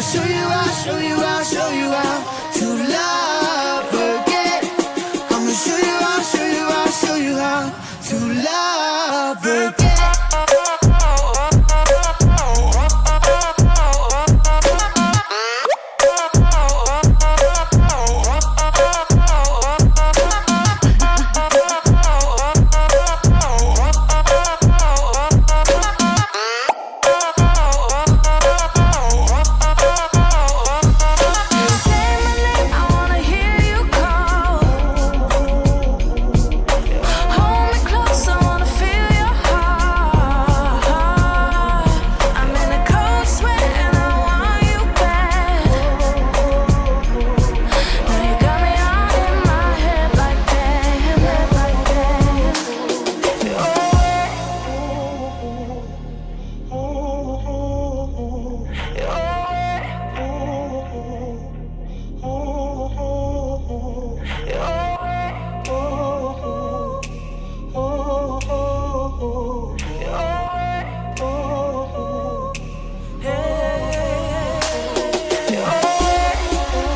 show you how, show you how, show you how to love again. I'ma show you how, show you how, show you how to love again.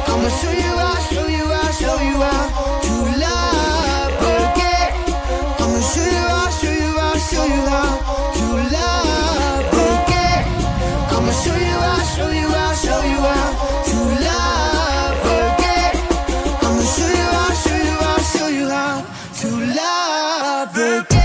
I'ma show you how, show you how, show you how to love again. I'ma show you how, show you how, show you how to love again. I'ma show you how, show you how, show you how to love again. I'ma show you how, show you how, show you how to love again.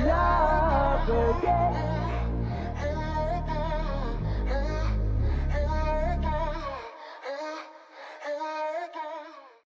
Love again.